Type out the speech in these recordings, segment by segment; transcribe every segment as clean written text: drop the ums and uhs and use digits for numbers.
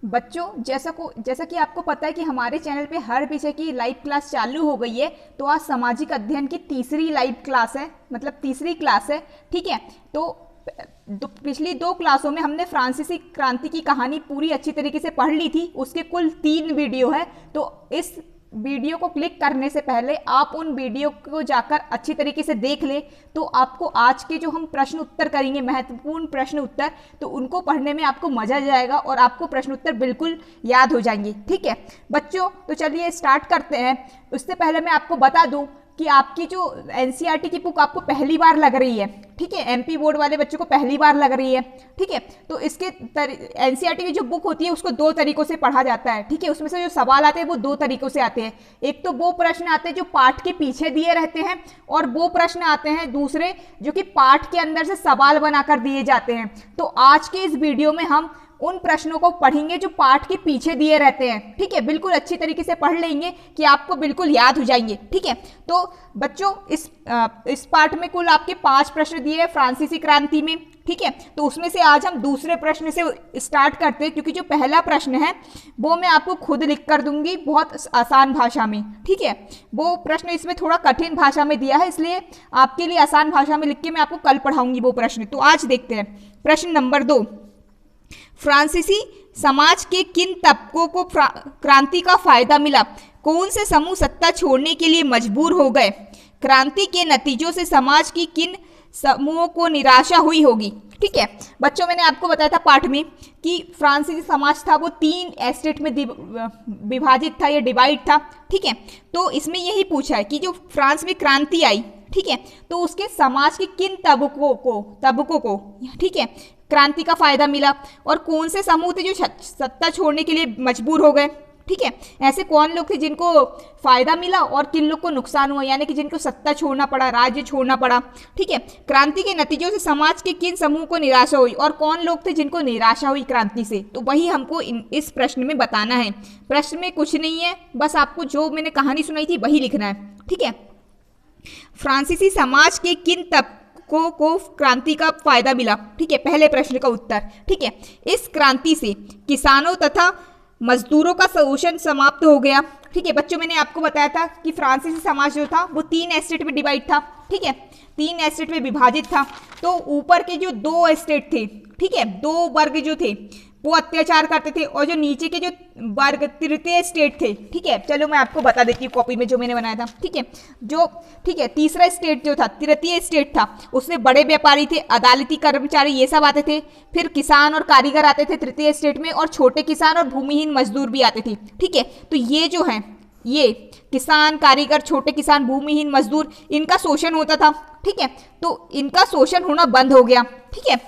बच्चों, जैसा कि आपको पता है कि हमारे चैनल पे हर विषय की लाइव क्लास चालू हो गई है। तो आज सामाजिक अध्ययन की तीसरी लाइव क्लास है, मतलब तीसरी क्लास है। ठीक है, तो पिछली दो क्लासों में हमने फ्रांसीसी क्रांति की कहानी पूरी अच्छी तरीके से पढ़ ली थी। उसके कुल 3 वीडियो है। तो इस वीडियो को क्लिक करने से पहले आप उन वीडियो को जाकर अच्छी तरीके से देख ले, तो आपको आज के जो हम प्रश्न उत्तर करेंगे, महत्वपूर्ण प्रश्न उत्तर, तो उनको पढ़ने में आपको मजा जाएगा और आपको प्रश्न उत्तर बिल्कुल याद हो जाएंगे। ठीक है बच्चों, तो चलिए स्टार्ट करते हैं। उससे पहले मैं आपको बता दूं कि आपकी जो एनसीईआरटी की बुक आपको पहली बार लग रही है। ठीक है, एमपी बोर्ड वाले बच्चों को पहली बार लग रही है। ठीक है, तो इसके एनसीईआरटी की जो बुक होती है उसको 2 तरीकों से पढ़ा जाता है। ठीक है, उसमें से जो सवाल आते हैं वो 2 तरीकों से आते हैं। एक तो वो प्रश्न आते हैं जो पाठ के पीछे दिए रहते हैं, और वो प्रश्न आते हैं दूसरे जो कि पाठ के अंदर से सवाल बनाकर दिए जाते हैं। तो आज के इस वीडियो में हम उन प्रश्नों को पढ़ेंगे जो पाठ के पीछे दिए रहते हैं। ठीक है, बिल्कुल अच्छी तरीके से पढ़ लेंगे कि आपको बिल्कुल याद हो जाएंगे। ठीक है, तो बच्चों इस पाठ में कुल आपके 5 प्रश्न दिए हैं फ्रांसीसी क्रांति में। ठीक है, तो उसमें से आज हम दूसरे प्रश्न से स्टार्ट करते हैं, क्योंकि जो पहला प्रश्न है वो मैं आपको खुद लिख कर दूंगी बहुत आसान भाषा में। ठीक है, वो प्रश्न इसमें थोड़ा कठिन भाषा में दिया है, इसलिए आपके लिए आसान भाषा में लिख के मैं आपको कल पढ़ाऊंगी वो प्रश्न। तो आज देखते हैं प्रश्न नंबर 2। फ्रांसीसी समाज के किन तबकों को क्रांति का फायदा मिला? कौन से समूह सत्ता छोड़ने के लिए मजबूर हो गए? क्रांति के नतीजों से समाज की किन समूहों को निराशा हुई होगी? ठीक है बच्चों, मैंने आपको बताया था पाठ में कि फ्रांसीसी समाज था वो 3 एस्टेट में विभाजित था या डिवाइड था। ठीक है, तो इसमें यही पूछा है कि जो फ्रांस में क्रांति आई, ठीक है, तो उसके समाज के किन तबकों को ठीक है क्रांति का फायदा मिला, और कौन से समूह थे जो सत्ता छोड़ने के लिए मजबूर हो गए। ठीक है, ऐसे कौन लोग थे जिनको फायदा मिला और किन लोग को नुकसान हुआ, यानी कि जिनको सत्ता छोड़ना पड़ा, राज्य छोड़ना पड़ा। ठीक है, क्रांति के नतीजों से समाज के किन समूह को निराशा हुई और कौन लोग थे जिनको निराशा हुई क्रांति से, तो वही हमको इस प्रश्न में बताना है। प्रश्न में कुछ नहीं है, बस आपको जो मैंने कहानी सुनाई थी वही लिखना है। ठीक है, फ्रांसीसी समाज के किन को क्रांति का फायदा मिला? ठीक है, पहले प्रश्न का उत्तर। ठीक है, इस क्रांति से किसानों तथा मजदूरों का शोषण समाप्त हो गया। ठीक है बच्चों, मैंने आपको बताया था कि फ्रांसीसी समाज जो था वो 3 एस्टेट में डिवाइड था। ठीक है, 3 एस्टेट में विभाजित था। तो ऊपर के जो 2 एस्टेट थे, ठीक है, 2 वर्ग जो थे वो अत्याचार करते थे, और जो नीचे के जो वर्ग तृतीय स्टेट थे, ठीक है, चलो मैं आपको बता देती हूँ कॉपी में जो मैंने बनाया था। ठीक है, तीसरा स्टेट जो था, तृतीय स्टेट था, उसमें बड़े व्यापारी थे, अदालती कर्मचारी, ये सब आते थे। फिर किसान और कारीगर आते थे तृतीय स्टेट में, और छोटे किसान और भूमिहीन मजदूर भी आते थे। ठीक है, तो ये जो है, ये किसान, कारीगर, छोटे किसान, भूमिहीन मजदूर, इनका शोषण होता था। ठीक है, तो इनका शोषण होना बंद हो गया। ठीक है,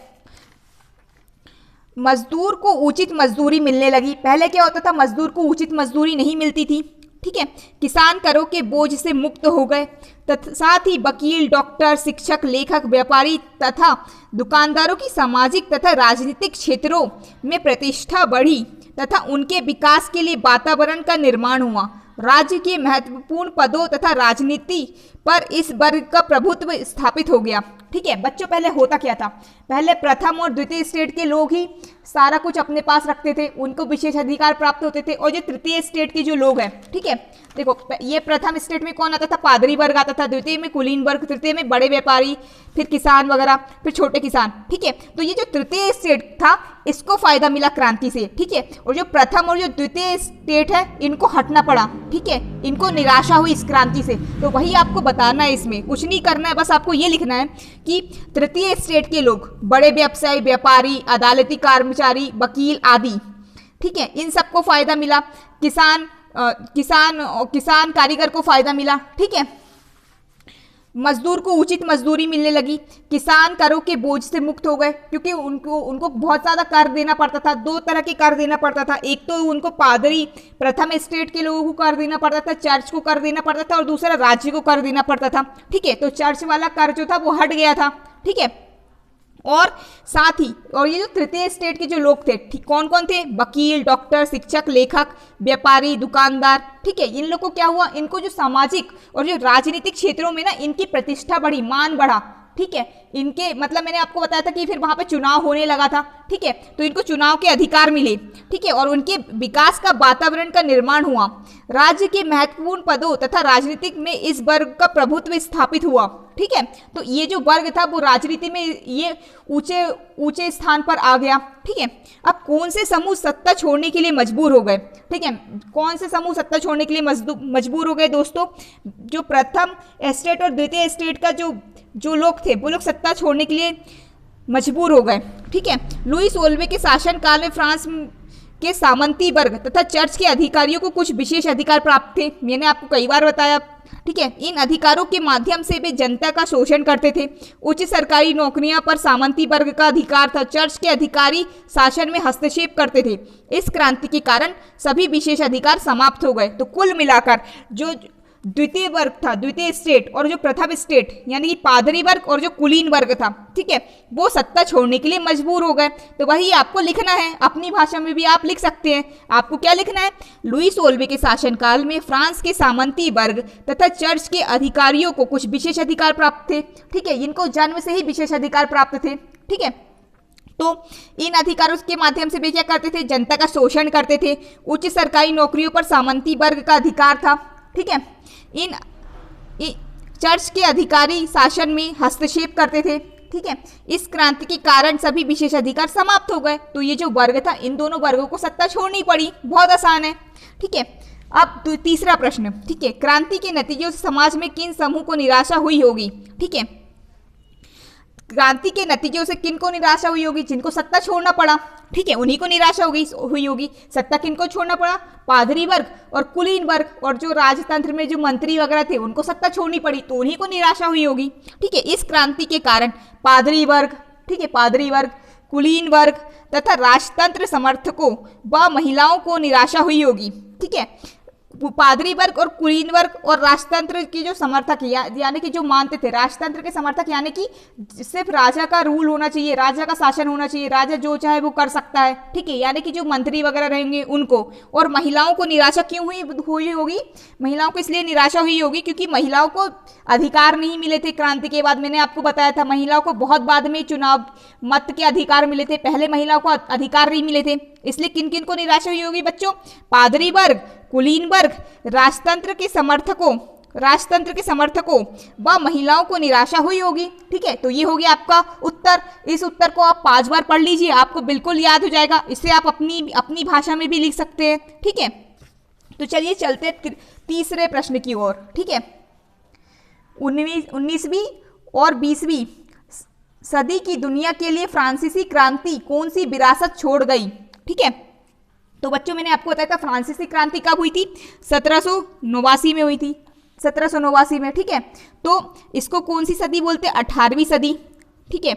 मजदूर को उचित मजदूरी मिलने लगी। पहले क्या होता था, मजदूर को उचित मजदूरी नहीं मिलती थी। ठीक है, किसान करों के बोझ से मुक्त हो गए, साथ ही वकील, डॉक्टर, शिक्षक, लेखक, व्यापारी तथा दुकानदारों की सामाजिक तथा राजनीतिक क्षेत्रों में प्रतिष्ठा बढ़ी तथा उनके विकास के लिए वातावरण का निर्माण हुआ। राज्य के महत्वपूर्ण पदों तथा राजनीति पर इस वर्ग का प्रभुत्व स्थापित हो गया। ठीक है बच्चों, पहले होता क्या था, पहले प्रथम और द्वितीय स्टेट के लोग ही सारा कुछ अपने पास रखते थे, उनको विशेष अधिकार प्राप्त होते थे। और जो तृतीय स्टेट के जो लोग हैं, ठीक है, देखो ये प्रथम स्टेट में कौन आता था, पादरी वर्ग आता था, द्वितीय में कुलीन वर्ग, तृतीय में बड़े व्यापारी, फिर किसान वगैरह, फिर छोटे किसान। ठीक है, तो ये जो तृतीय स्टेट था इसको फायदा मिला क्रांति से। ठीक है, और जो प्रथम और जो द्वितीय स्टेट है इनको हटना पड़ा। ठीक है, इनको निराशा हुई इस क्रांति से। तो वही आपको बताना है, इसमें कुछ नहीं करना है, बस आपको ये लिखना है कि तृतीय स्टेट के लोग, बड़े व्यवसायी, व्यापारी, अदालती कर्मचारी, वकील आदि, ठीक है, इन सबको फायदा मिला। किसान कारीगर को फायदा मिला। ठीक है, मजदूर को उचित मजदूरी मिलने लगी। किसान करों के बोझ से मुक्त हो गए, क्योंकि उनको बहुत ज़्यादा कर देना पड़ता था। 2 तरह के कर देना पड़ता था, एक तो उनको पादरी प्रथम स्टेट के लोगों को कर देना पड़ता था, चर्च को कर देना पड़ता था, और दूसरा राज्य को कर देना पड़ता था। ठीक है, तो चर्च वाला कर जो था वो हट गया था। ठीक है, और साथ ही और ये जो तृतीय स्टेट के जो लोग थे, ठीक, कौन कौन थे, वकील, डॉक्टर, शिक्षक, लेखक, व्यापारी, दुकानदार। ठीक है, इन लोगों को क्या हुआ, इनको जो सामाजिक और जो राजनीतिक क्षेत्रों में ना इनकी प्रतिष्ठा बढ़ी, मान बढ़ा। ठीक है, इनके मतलब मैंने आपको बताया था कि फिर वहां पे चुनाव होने लगा था, ठीक है, तो इनको चुनाव के अधिकार मिले, ठीक है, और उनके विकास का वातावरण का निर्माण हुआ। राज्य के महत्वपूर्ण पदों तथा राजनीतिक में इस वर्ग का प्रभुत्व स्थापित हुआ, ठीक है, तो ये जो वर्ग था वो राजनीति में ये ऊंचे ऊंचे स्थान पर आ गया, ठीक है। अब कौन से समूह सत्ता छोड़ने के लिए मजबूर हो गए, ठीक है, कौन से समूह सत्ता छोड़ने के लिए मजबूर हो गए दोस्तों? जो प्रथम एस्टेट और द्वितीय एस्टेट का जो लोग थे वो लोग सत्ता छोड़ने के लिए मजबूर हो गए, ठीक है। लुईस ओल्वे के शासनकाल में फ्रांस के सामंती वर्ग तथा चर्च के अधिकारियों को कुछ विशेष अधिकार प्राप्त थे, मैंने आपको कई बार बताया, ठीक है। इन अधिकारों के माध्यम से वे जनता का शोषण करते थे। उच्च सरकारी नौकरियां पर सामंती वर्ग का अधिकार था। चर्च के अधिकारी शासन में हस्तक्षेप करते थे। इस क्रांति के कारण सभी विशेष अधिकार समाप्त हो गए। तो कुल मिलाकर जो द्वितीय वर्ग था, द्वितीय स्टेट और जो प्रथम स्टेट यानी कि पादरी वर्ग और जो कुलीन वर्ग था, ठीक है, वो सत्ता छोड़ने के लिए मजबूर हो गए। तो वही आपको लिखना है, अपनी भाषा में भी आप लिख सकते हैं। आपको क्या लिखना है? लुईस ओल्वे के शासनकाल में फ्रांस के सामंती वर्ग तथा चर्च के अधिकारियों को कुछ विशेष अधिकार प्राप्त थे, ठीक है, इनको जन्म से ही विशेष अधिकार प्राप्त थे, ठीक है। तो इन अधिकारों के माध्यम से वे क्या करते थे? जनता का शोषण करते थे। उच्च सरकारी नौकरियों पर सामंती वर्ग का अधिकार था, ठीक है। इन चर्च के अधिकारी शासन में हस्तक्षेप करते थे, ठीक है। इस क्रांति के कारण सभी विशेष अधिकार समाप्त हो गए। तो ये जो वर्ग था, इन दोनों वर्गों को सत्ता छोड़नी पड़ी। बहुत आसान है, ठीक है। अब तीसरा प्रश्न, ठीक है, क्रांति के नतीजों से समाज में किन समूह को निराशा हुई होगी? ठीक है, क्रांति के नतीजों से किन को निराशा हुई होगी? जिनको सत्ता छोड़ना पड़ा, ठीक है, उन्हीं को निराशा हुई होगी। सत्ता किनको छोड़ना पड़ा? पादरी वर्ग और कुलीन वर्ग, और जो राजतंत्र में जो मंत्री वगैरह थे उनको सत्ता छोड़नी पड़ी, तो उन्हीं को निराशा हुई होगी, ठीक है। इस क्रांति के कारण पादरी वर्ग, ठीक है, पादरी वर्ग, कुलीन वर्ग तथा राजतंत्र समर्थकों व महिलाओं को निराशा हुई होगी, ठीक है। पादरी वर्ग और कुलीन वर्ग और राजतंत्र के जो समर्थक यानी कि जो मानते थे, राजतंत्र के समर्थक यानी कि सिर्फ राजा का रूल होना चाहिए, राजा का शासन होना चाहिए, राजा जो चाहे वो कर सकता है, ठीक है, यानी कि जो मंत्री वगैरह रहेंगे उनको। और महिलाओं को निराशा क्यों हुई होगी? महिलाओं को इसलिए निराशा हुई होगी क्योंकि महिलाओं को अधिकार नहीं मिले थे क्रांति के बाद। मैंने आपको बताया था महिलाओं को बहुत बाद में चुनाव मत के अधिकार मिले थे, पहले महिलाओं को अधिकार नहीं मिले थे। इसलिए किन किन को निराशा हुई होगी बच्चों? पादरी वर्ग, कुलीन वर्ग, राजतंत्र के समर्थकों व महिलाओं को निराशा हुई होगी, ठीक है। तो ये हो गया आपका उत्तर। इस उत्तर को आप 5 बार पढ़ लीजिए, आपको बिल्कुल याद हो जाएगा। इससे आप अपनी भाषा में भी लिख सकते हैं, ठीक है। तो चलिए चलते तीसरे प्रश्न की ओर, ठीक है। 19वीं और 20वीं सदी की दुनिया के लिए फ्रांसीसी क्रांति कौन सी विरासत छोड़ गई? ठीक है, तो बच्चों मैंने आपको बताया था फ्रांसीसी क्रांति कब हुई थी? 1789 में हुई थी, 1789 में, ठीक है। तो इसको कौन सी सदी बोलते हैं? 18वीं सदी, ठीक है।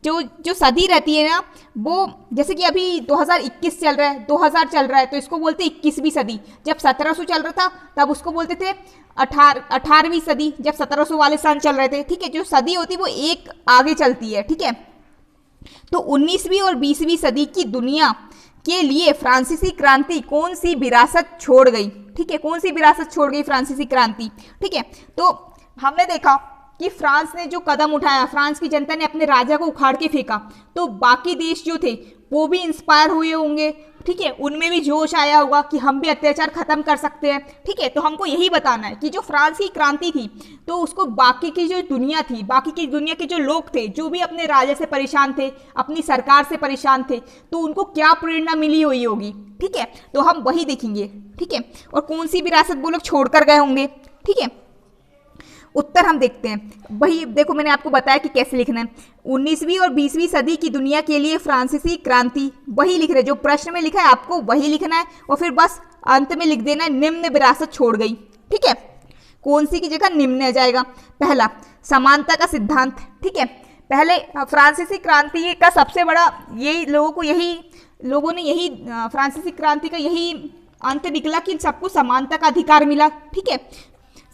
जो सदी रहती है ना, वो जैसे कि अभी 2021 चल रहा है, 2000 चल रहा है, तो इसको बोलते हैं 21वीं सदी। जब 1700 चल रहा था तब उसको बोलते थे 18वीं सदी, जब 1700 वाले सन चल रहे थे, ठीक है। जो सदी होती है वो एक आगे चलती है, ठीक है। तो 19वीं और 20वीं सदी की दुनिया के लिए फ्रांसीसी क्रांति कौन सी विरासत छोड़ गई? ठीक है, कौन सी विरासत छोड़ गई फ्रांसीसी क्रांति? ठीक है, तो हमने देखा कि फ्रांस ने जो कदम उठाया, फ्रांस की जनता ने अपने राजा को उखाड़ के फेंका, तो बाकी देश जो थे वो भी इंस्पायर हुए होंगे, ठीक है, उनमें भी जोश आया होगा कि हम भी अत्याचार खत्म कर सकते हैं, ठीक है। तो हमको यही बताना है कि जो फ्रांस की क्रांति थी तो उसको बाकी की जो दुनिया थी, बाकी की दुनिया के जो लोग थे, जो भी अपने राजा से परेशान थे, अपनी सरकार से परेशान थे, तो उनको क्या प्रेरणा मिली हुई होगी, ठीक है। तो हम वही देखेंगे, ठीक है, और कौन सी विरासत वो लोग छोड़कर गए होंगे, ठीक है। उत्तर हम देखते हैं, वही देखो मैंने आपको बताया कि कैसे लिखना है। 19वीं और 20वीं सदी की दुनिया के लिए फ्रांसीसी क्रांति, वही लिख रहे, जो प्रश्न में लिखा है आपको वही लिखना है, और फिर बस अंत में लिख देना है निम्न विरासत छोड़ गई, ठीक है। कौन सी की जगह निम्न आ जाएगा? पहला, समानता का सिद्धांत, ठीक है। पहले फ्रांसीसी क्रांति का सबसे बड़ा लोगों ने यही फ्रांसीसी क्रांति का यही अंत निकला कि सबको समानता का अधिकार मिला, ठीक है।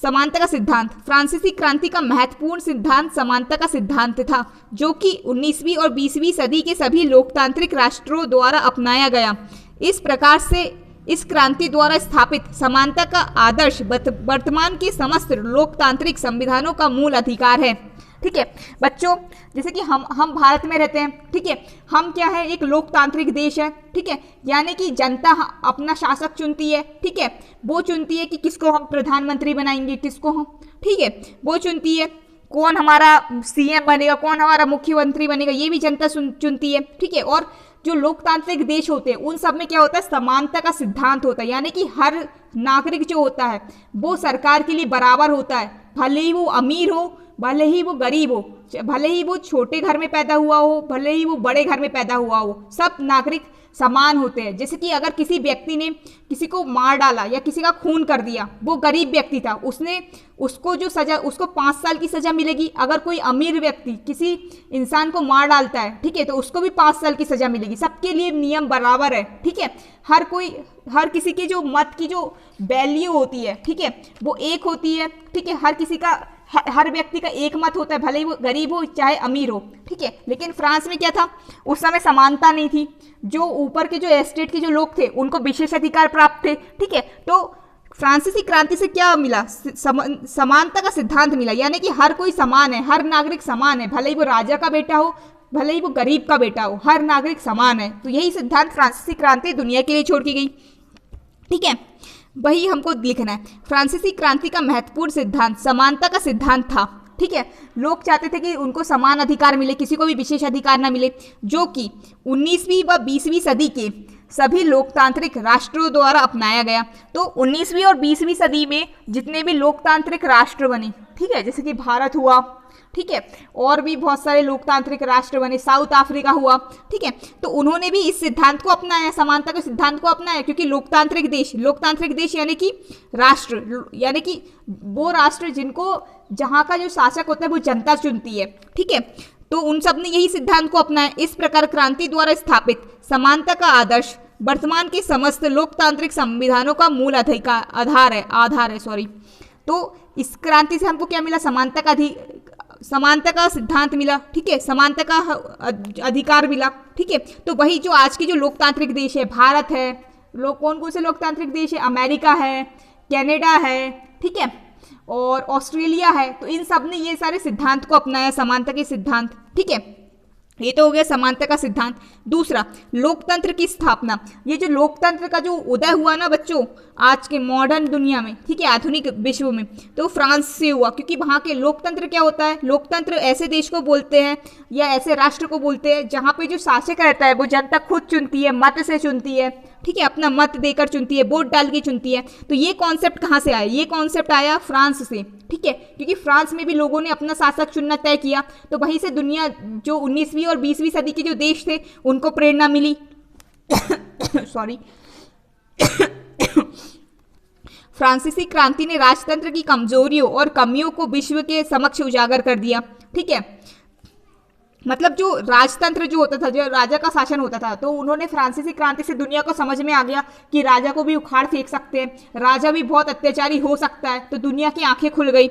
समानता का सिद्धांत, फ्रांसीसी क्रांति का महत्वपूर्ण सिद्धांत समानता का सिद्धांत था, जो कि 19वीं और 20वीं सदी के सभी लोकतांत्रिक राष्ट्रों द्वारा अपनाया गया। इस प्रकार से इस क्रांति द्वारा स्थापित समानता का आदर्श वर्तमान के समस्त लोकतांत्रिक संविधानों का मूल अधिकार है। ठीक है बच्चों, जैसे कि हम भारत में रहते हैं, ठीक है, हम क्या है, एक लोकतांत्रिक देश है, ठीक है, यानी कि जनता अपना शासक चुनती है, ठीक है, वो चुनती है कि किसको हम प्रधानमंत्री बनाएंगे, किसको हम, ठीक है, वो चुनती है कौन हमारा सीएम बनेगा, कौन हमारा मुख्यमंत्री बनेगा, ये भी जनता चुनती है, ठीक है। और जो लोकतांत्रिक देश होते हैं उन सब में क्या होता है, समानता का सिद्धांत होता है, यानी कि हर नागरिक जो होता है वो सरकार के लिए बराबर होता है, भले ही वो अमीर हो, भले ही वो गरीब हो, भले ही वो छोटे घर में पैदा हुआ हो, भले ही वो बड़े घर में पैदा हुआ हो, सब नागरिक समान होते हैं। जैसे कि अगर किसी व्यक्ति ने किसी को मार डाला या किसी का खून कर दिया, वो गरीब व्यक्ति था, उसको जो सजा, उसको 5 साल की सजा मिलेगी। अगर कोई अमीर व्यक्ति किसी इंसान को मार डालता है, ठीक है, तो उसको भी 5 साल की सजा मिलेगी। सबके लिए नियम बराबर है, ठीक है। हर किसी के जो मत की जो वैल्यू होती है, ठीक है, वो एक होती है, ठीक है। हर व्यक्ति का एक मत होता है, भले ही वो गरीब हो चाहे अमीर हो, ठीक है। लेकिन फ्रांस में क्या था, उस समय समानता नहीं थी। जो ऊपर के जो एस्टेट के जो लोग थे उनको विशेष अधिकार प्राप्त थे, ठीक है। तो फ्रांसीसी क्रांति से क्या मिला, समानता का सिद्धांत मिला, यानी कि हर कोई समान है, हर नागरिक समान है, भले ही वो राजा का बेटा हो, भले ही वो गरीब का बेटा हो, हर नागरिक समान है। तो यही सिद्धांत फ्रांसीसी क्रांति दुनिया के लिए छोड़ की गई, ठीक है। वही हमको लिखना है। फ्रांसीसी क्रांति का महत्वपूर्ण सिद्धांत समानता का सिद्धांत था, ठीक है। लोग चाहते थे कि उनको समान अधिकार मिले, किसी को भी विशेष अधिकार ना मिले, जो कि 19वीं व 20वीं सदी के सभी लोकतांत्रिक राष्ट्रों द्वारा अपनाया गया। तो 19वीं और 20वीं सदी में जितने भी लोकतांत्रिक राष्ट्र बने, ठीक है, जैसे कि भारत हुआ, ठीक है, और भी बहुत सारे लोकतांत्रिक राष्ट्र बने, साउथ अफ्रीका हुआ, ठीक है, तो उन्होंने भी इस सिद्धांत को अपनाया, समानता के सिद्धांत को अपनाया। क्योंकि लोकतांत्रिक देश यानी कि राष्ट्र, यानी कि वो राष्ट्र जिनको, जहाँ का जो शासक होता है वो जनता चुनती है, ठीक है। तो उन सब ने यही सिद्धांत को अपनाया। इस प्रकार क्रांति द्वारा स्थापित समानता का आदर्श वर्तमान के समस्त लोकतांत्रिक संविधानों का मूल आधार है। तो इस क्रांति से हमको क्या मिला, समानता का सिद्धांत मिला, ठीक है, समानता का अधिकार मिला, ठीक है। तो वही जो आज के जो लोकतांत्रिक देश है, भारत है, कौन कौन से लोकतांत्रिक देश है, अमेरिका है, कनाडा है, ठीक है, और ऑस्ट्रेलिया है, तो इन सब ने ये सारे सिद्धांत को अपनाया, समानता के सिद्धांत, ठीक है। ये तो हो गया समानता का सिद्धांत। दूसरा, लोकतंत्र की स्थापना। ये जो लोकतंत्र का जो उदय हुआ ना बच्चों आज के मॉडर्न दुनिया में, ठीक है, आधुनिक विश्व में, तो फ्रांस से हुआ। क्योंकि वहाँ के लोकतंत्र क्या होता है, लोकतंत्र ऐसे देश को बोलते हैं या ऐसे राष्ट्र को बोलते हैं जहाँ पे जो शासक रहता है वो जनता खुद चुनती है, मत से चुनती है, ठीक है, अपना मत देकर चुनती है, वोट डाल के चुनती है। तो ये कॉन्सेप्ट कहाँ से आया, ये कॉन्सेप्ट आया फ्रांस से, ठीक है, क्योंकि फ्रांस में भी लोगों ने अपना शासक चुनना तय किया। तो वहीं से दुनिया जो 19वीं और 20वीं सदी के जो देश थे उनको प्रेरणा मिली। सॉरी। फ्रांसीसी क्रांति ने राजतंत्र की कमजोरियों और कमियों को विश्व के समक्ष उजागर कर दिया, ठीक है। मतलब जो राजतंत्र जो होता था, जो राजा का शासन होता था, तो उन्होंने फ्रांसीसी क्रांति से दुनिया को समझ में आ गया कि राजा को भी उखाड़ फेंक सकते हैं, राजा भी बहुत अत्याचारी हो सकता है। तो दुनिया की आंखें खुल गई,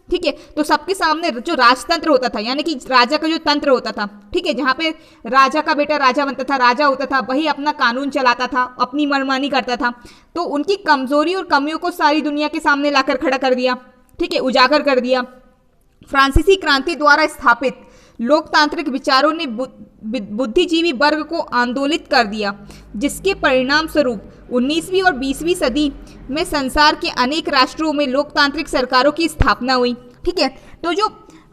ठीक है। तो सबके सामने जो राजतंत्र होता था, यानी कि राजा का जो तंत्र होता था, ठीक है, जहाँ पे राजा का बेटा राजा बनता था, राजा होता था, वही अपना कानून चलाता था, अपनी मनमानी करता था। तो उनकी कमजोरी और कमियों को सारी दुनिया के सामने लाकर खड़ा कर दिया, ठीक है, उजागर कर दिया। फ्रांसीसी क्रांति द्वारा स्थापित लोकतांत्रिक विचारों ने बुद्धिजीवी वर्ग को आंदोलित कर दिया, जिसके परिणाम स्वरूप 19वीं और 20वीं सदी में संसार के अनेक राष्ट्रों में लोकतांत्रिक सरकारों की स्थापना हुई, ठीक है। तो जो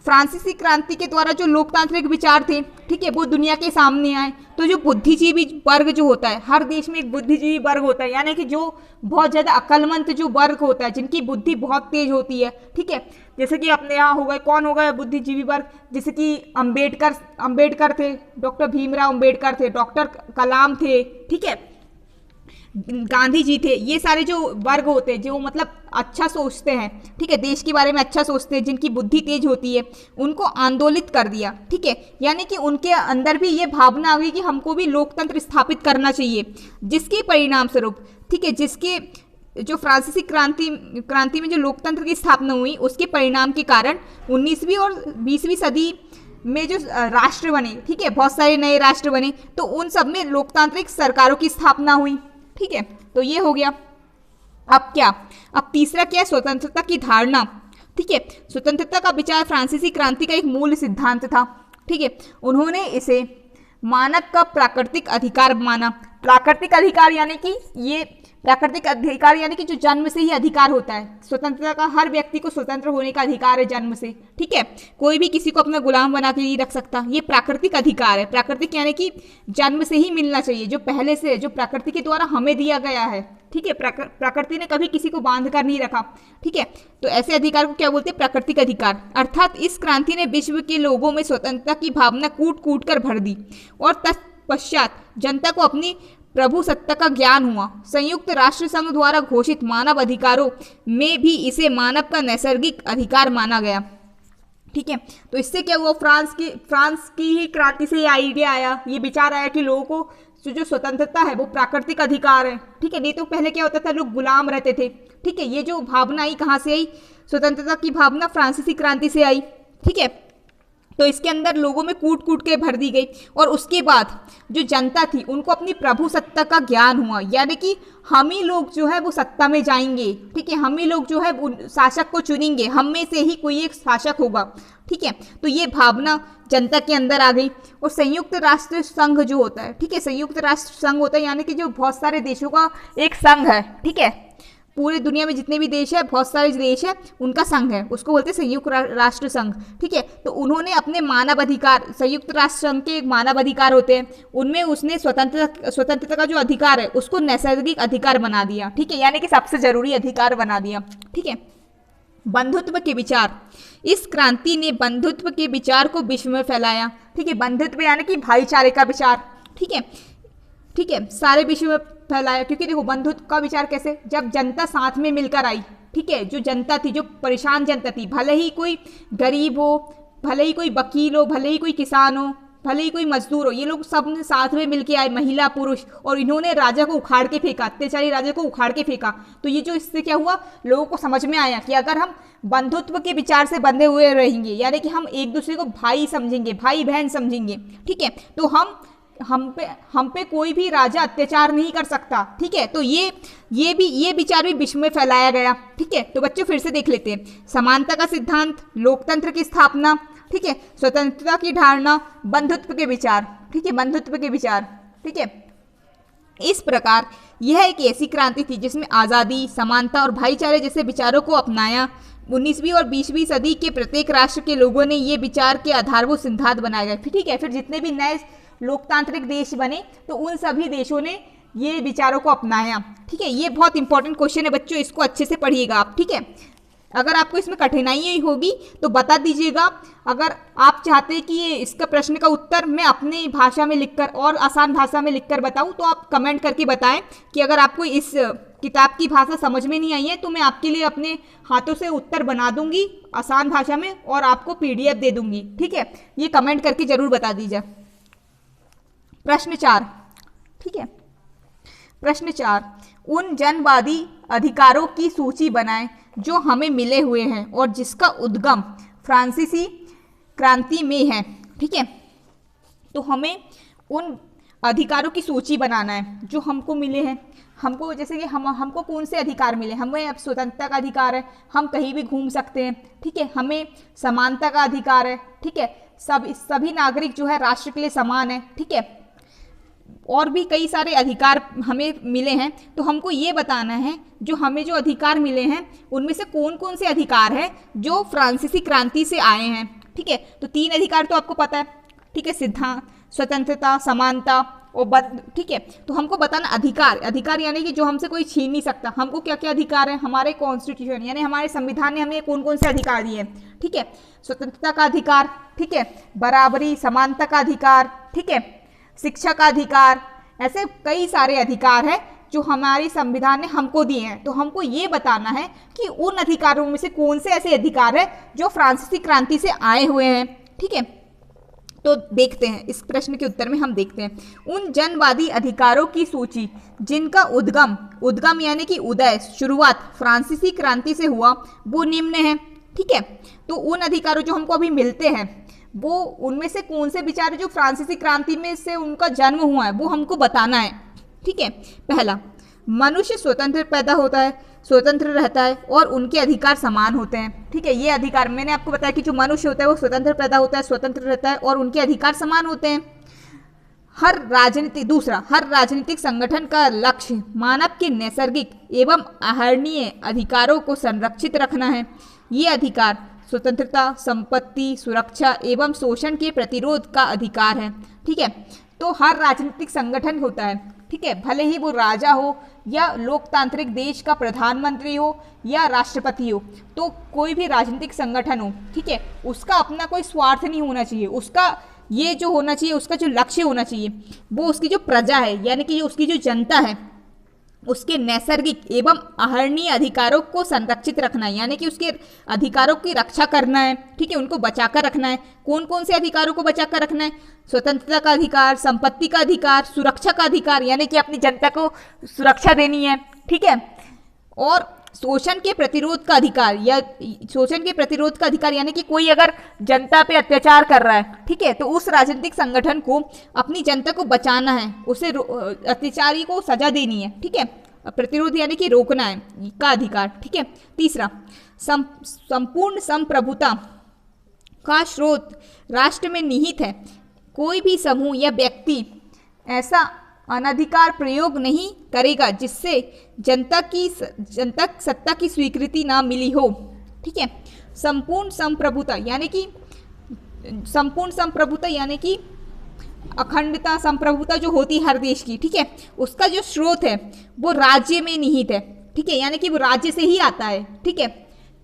फ्रांसीसी क्रांति के द्वारा जो लोकतांत्रिक विचार थे, ठीक है, वो दुनिया के सामने आए। तो जो बुद्धिजीवी वर्ग जो होता है, हर देश में एक बुद्धिजीवी वर्ग होता है, यानी कि जो बहुत ज़्यादा अक्लमंद जो वर्ग होता है, जिनकी बुद्धि बहुत तेज होती है, ठीक है। जैसे कि अपने यहाँ हो गए, कौन हो गए बुद्धिजीवी वर्ग, जैसे कि अंबेडकर थे, डॉक्टर भीमराव अंबेडकर थे, डॉक्टर कलाम थे, ठीक है, गांधी जी थे। ये सारे जो वर्ग होते हैं, जो मतलब अच्छा सोचते हैं, ठीक है, देश के बारे में अच्छा सोचते हैं, जिनकी बुद्धि तेज होती है, उनको आंदोलित कर दिया, ठीक है। यानी कि उनके अंदर भी ये भावना आ गई कि हमको भी लोकतंत्र स्थापित करना चाहिए, जिसके परिणाम स्वरूप, ठीक है, जिसके जो फ्रांसीसी क्रांति में जो लोकतंत्र की स्थापना हुई, उसके परिणाम के कारण 19वीं और 20वीं सदी में जो राष्ट्र बने, ठीक है, बहुत सारे नए राष्ट्र बने, तो उन सब में लोकतांत्रिक सरकारों की स्थापना हुई, ठीक है। तो ये हो गया। अब क्या, अब तीसरा क्या है, स्वतंत्रता की धारणा। ठीक है। स्वतंत्रता का विचार फ्रांसीसी क्रांति का एक मूल सिद्धांत था। ठीक है, उन्होंने इसे मानव का प्राकृतिक अधिकार माना। प्राकृतिक अधिकार यानी कि ये प्राकृतिक अधिकार यानी कि जो जन्म से ही अधिकार होता है। स्वतंत्रता का, हर व्यक्ति को स्वतंत्र होने का अधिकार है जन्म से। ठीक है, कोई भी किसी को अपना गुलाम बना के नहीं रख सकता, ये प्राकृतिक अधिकार है। प्राकृतिक यानी कि जन्म से ही मिलना चाहिए, जो पहले से, जो प्रकृति के द्वारा हमें दिया गया है। ठीक है, प्रकृति ने कभी किसी को बांध कर नहीं रखा। ठीक है, तो ऐसे अधिकार को क्या बोलते हैं? प्राकृतिक अधिकार। अर्थात इस क्रांति ने विश्व के लोगों में स्वतंत्रता की भावना कूट कूट कर भर दी और तत्पश्चात जनता को अपनी प्रभु सत्ता का ज्ञान हुआ। संयुक्त राष्ट्र संघ द्वारा घोषित मानव अधिकारों में भी इसे मानव का नैसर्गिक अधिकार माना गया। ठीक है, तो इससे क्या हुआ? फ्रांस की ही क्रांति से ये आइडिया आया, ये विचार आया कि लोगों को जो स्वतंत्रता है वो प्राकृतिक अधिकार है। ठीक है, नहीं तो पहले क्या होता था, लोग गुलाम रहते थे। ठीक है, ये जो भावना आई कहाँ से आई? स्वतंत्रता की भावना फ्रांसीसी क्रांति से आई। ठीक है, तो इसके अंदर लोगों में कूट कूट के भर दी गई और उसके बाद जो जनता थी उनको अपनी प्रभु सत्ता का ज्ञान हुआ, यानी कि हम ही लोग जो है वो सत्ता में जाएंगे। ठीक है, हम ही लोग जो है शासक को चुनेंगे, हम में से ही कोई एक शासक होगा। ठीक है, तो ये भावना जनता के अंदर आ गई। और संयुक्त राष्ट्र संघ जो होता है, ठीक है, संयुक्त राष्ट्र संघ होता है यानी कि जो बहुत सारे देशों का एक संघ है। ठीक है, पूरे दुनिया में जितने भी देश है, बहुत सारे देश है, उनका संघ है, उसको बोलते हैं संयुक्त राष्ट्र संघ। ठीक है, तो उन्होंने अपने मानव अधिकार, संयुक्त राष्ट्र संघ के मानव अधिकार होते हैं, उनमें उसने स्वतंत्रता का जो अधिकार है उसको नैसर्गिक अधिकार बना दिया। ठीक है, यानी कि सबसे जरूरी अधिकार बना दिया। ठीक है, बंधुत्व के विचार, इस क्रांति ने बंधुत्व के विचार को विश्व में फैलाया। ठीक है, बंधुत्व यानी कि भाईचारे का विचार। ठीक है, ठीक है, सारे विश्व में फैलाया। क्योंकि देखो बंधुत्व का विचार कैसे, जब जनता साथ में मिलकर आई। ठीक है, जो जनता थी, जो परेशान जनता थी, भले ही कोई गरीब हो, भले ही कोई वकील हो, भले ही कोई किसान हो, भले ही कोई मजदूर हो, ये लोग सब साथ में मिलके आए, महिला पुरुष, और इन्होंने राजा को उखाड़ के फेंका, अत्याचारी राजा को उखाड़ के फेंका। तो ये जो इससे क्या हुआ, लोगों को समझ में आया कि अगर हम बंधुत्व के विचार से बंधे हुए रहेंगे, यानी कि हम एक दूसरे को भाई समझेंगे, भाई बहन समझेंगे। ठीक है, तो हम पे कोई भी राजा अत्याचार नहीं कर सकता। ठीक है, तो ये विचार भी विश्व में फैलाया गया। ठीक है, तो बच्चों फिर से देख लेते हैं। समानता का सिद्धांत, लोकतंत्र की स्थापना, ठीक है, स्वतंत्रता की धारणा, बंधुत्व के विचार। ठीक है, बंधुत्व के विचार। ठीक है, इस प्रकार यह एक ऐसी क्रांति थी जिसमें आज़ादी, समानता और भाईचारे जैसे विचारों को अपनाया। 19वीं और 20वीं सदी के प्रत्येक राष्ट्र के लोगों ने ये विचार के आधारभूत सिद्धांत बनाए गए। ठीक है, फिर जितने भी नए लोकतांत्रिक देश बने तो उन सभी देशों ने ये विचारों को अपनाया। ठीक है, ये बहुत इंपॉर्टेंट क्वेश्चन है बच्चों, इसको अच्छे से पढ़िएगा आप। ठीक है, अगर आपको इसमें कठिनाई होगी तो बता दीजिएगा। अगर आप चाहते हैं कि ये इसका प्रश्न का उत्तर मैं अपनी भाषा में लिखकर और आसान भाषा में लिखकर बताऊं तो आप कमेंट करके बताएं कि अगर आपको इस किताब की भाषा समझ में नहीं आई है तो मैं आपके लिए अपने हाथों से उत्तर बना दूंगी आसान भाषा में और आपको PDF दे दूंगी। ठीक है, ये कमेंट करके जरूर बता दीजिए। प्रश्न 4। ठीक है, प्रश्न 4, उन जनवादी अधिकारों की सूची बनाएं जो हमें मिले हुए हैं और जिसका उद्गम फ्रांसीसी क्रांति में है। ठीक है, तो हमें उन अधिकारों की सूची बनाना है जो हमको मिले हैं। हमको जैसे कि हमको कौन से अधिकार मिले, हमें अब स्वतंत्रता का अधिकार है, हम कहीं भी घूम सकते हैं। ठीक है, हमें समानता का अधिकार है। ठीक है, सभी नागरिक जो है राष्ट्र के लिए समान है। ठीक है, और भी कई सारे अधिकार हमें मिले हैं। तो हमको ये बताना है जो हमें जो अधिकार मिले हैं उनमें से कौन कौन से अधिकार हैं जो फ्रांसीसी क्रांति से आए हैं। ठीक है, तो 3 अधिकार तो आपको पता है। ठीक है, सिद्धांत, स्वतंत्रता, समानता और ठीक है, तो हमको बताना अधिकार यानी कि जो हमसे कोई छीन नहीं सकता। हमको क्या क्या अधिकार है, हमारे कॉन्स्टिट्यूशन यानी हमारे संविधान ने हमें कौन कौन से अधिकार दिए हैं। ठीक है, स्वतंत्रता का अधिकार, ठीक है, बराबरी, समानता का अधिकार, ठीक है, शिक्षा का अधिकार, ऐसे कई सारे अधिकार हैं जो हमारे संविधान ने हमको दिए हैं। तो हमको ये बताना है कि उन अधिकारों में से कौन से ऐसे अधिकार है जो फ्रांसीसी क्रांति से आए हुए हैं। ठीक है, तो देखते हैं इस प्रश्न के उत्तर में हम देखते हैं उन जनवादी अधिकारों की सूची जिनका उद्गम यानी कि उदय, शुरुआत फ्रांसीसी क्रांति से हुआ, वो निम्न है। ठीक है, तो उन अधिकारों जो हमको अभी मिलते हैं वो उनमें से कौन से विचार जो फ्रांसीसी क्रांति में से उनका जन्म हुआ है वो हमको बताना है। ठीक है, पहला, मनुष्य स्वतंत्र पैदा होता है। स्वतंत्र रहता है और उनके अधिकार समान होते हैं। ठीक है, ये अधिकार मैंने आपको बताया कि जो मनुष्य होता है वो स्वतंत्र पैदा होता है, स्वतंत्र रहता है और उनके अधिकार समान होते हैं। हर राजनीतिक संगठन का लक्ष्य मानव के नैसर्गिक एवं आहरणीय अधिकारों को संरक्षित रखना है। ये अधिकार स्वतंत्रता, संपत्ति, सुरक्षा एवं शोषण के प्रतिरोध का अधिकार है। ठीक है, तो हर राजनीतिक संगठन होता है, ठीक है, भले ही वो राजा हो या लोकतांत्रिक देश का प्रधानमंत्री हो या राष्ट्रपति हो, तो कोई भी राजनीतिक संगठन हो, ठीक है, उसका अपना कोई स्वार्थ नहीं होना चाहिए। उसका ये जो होना चाहिए, उसका जो लक्ष्य होना चाहिए वो उसकी जो प्रजा है यानी कि उसकी जो जनता है उसके नैसर्गिक एवं आहरणीय अधिकारों को संरक्षित रखना है, यानी कि उसके अधिकारों की रक्षा करना है। ठीक है, उनको बचाकर रखना है। कौन कौन से अधिकारों को बचाकर रखना है? स्वतंत्रता का अधिकार, संपत्ति का अधिकार, सुरक्षा का अधिकार, यानी कि अपनी जनता को सुरक्षा देनी है। ठीक है, और शोषण के प्रतिरोध का अधिकार या शोषण के प्रतिरोध का अधिकार यानी कि कोई अगर जनता पे अत्याचार कर रहा है, ठीक है, तो उस राजनीतिक संगठन को अपनी जनता को बचाना है, उसे अत्याचारी को सजा देनी है। ठीक है, प्रतिरोध यानी कि रोकना है का अधिकार। ठीक है, तीसरा संपूर्ण संप्रभुता का स्रोत राष्ट्र में निहित है। कोई भी समूह या व्यक्ति ऐसा अनधिकार प्रयोग नहीं करेगा जिससे जनता सत्ता की स्वीकृति ना मिली हो। ठीक है, संपूर्ण संप्रभुता यानी कि अखंडता, संप्रभुता जो होती है हर देश की, ठीक है, उसका जो स्रोत है वो राज्य में निहित है। ठीक है, यानी कि वो राज्य से ही आता है। ठीक है,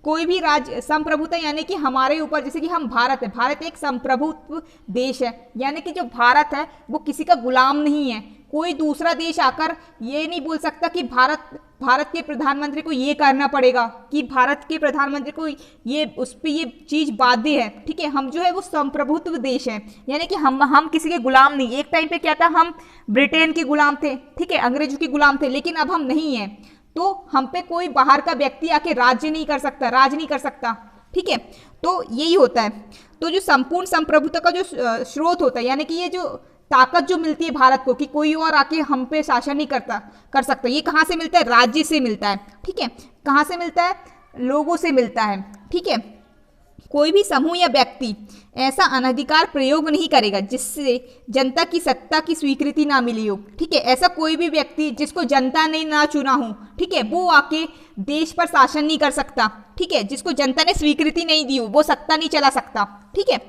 कोई भी राज्य संप्रभुता यानी कि हमारे ऊपर, जैसे कि हम भारत है, भारत एक संप्रभुत्व देश है, यानी कि जो भारत है वो किसी का गुलाम नहीं है। कोई दूसरा देश आकर ये नहीं बोल सकता कि भारत के प्रधानमंत्री को ये करना पड़ेगा, कि भारत के प्रधानमंत्री को ये उस पर ये चीज़ बाध्य है। ठीक है, हम जो है वो संप्रभुत्व देश है, यानी कि हम किसी के गुलाम नहीं। एक टाइम पे क्या था, हम ब्रिटेन के गुलाम थे, ठीक है, अंग्रेजों के गुलाम थे, लेकिन अब हम नहीं हैं। तो हम पे कोई बाहर का व्यक्ति आके राज नहीं कर सकता। ठीक है, तो यही होता है। तो जो संपूर्ण संप्रभुता का जो स्रोत होता है, यानी कि ये जो ताकत जो मिलती है भारत को कि कोई और आके हम पे शासन नहीं कर सकता, ये कहाँ से मिलता है? राज्य से मिलता है। ठीक है, कहाँ से मिलता है? लोगों से मिलता है। ठीक है, कोई भी समूह या व्यक्ति ऐसा अनधिकार प्रयोग नहीं करेगा जिससे जनता की सत्ता की स्वीकृति ना मिली हो। ठीक है, ऐसा कोई भी व्यक्ति जिसको जनता ने ना चुना हो, ठीक है, वो आके देश पर शासन नहीं कर सकता। ठीक है, जिसको जनता ने स्वीकृति नहीं दी हो वो सत्ता नहीं चला सकता। ठीक है,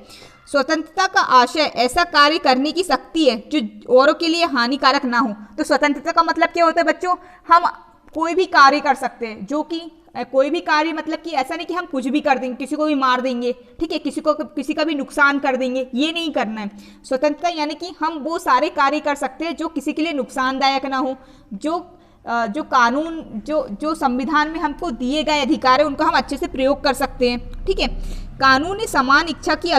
स्वतंत्रता का आशय ऐसा कार्य करने की शक्ति है जो औरों के लिए हानिकारक ना हो। तो स्वतंत्रता का मतलब क्या होता है बच्चों? हम कोई भी कार्य कर सकते हैं, जो कि कोई भी कार्य मतलब कि ऐसा नहीं कि हम कुछ भी कर देंगे, किसी को भी मार देंगे, ठीक है, किसी का भी नुकसान कर देंगे, ये नहीं करना है। स्वतंत्रता यानी कि हम वो सारे कार्य कर सकते हैं जो किसी के लिए नुकसानदायक ना हो, जो कानून जो संविधान में हमको दिए गए अधिकार है उनका हम अच्छे से प्रयोग कर सकते हैं। ठीक है, कानून ने समान इच्छा की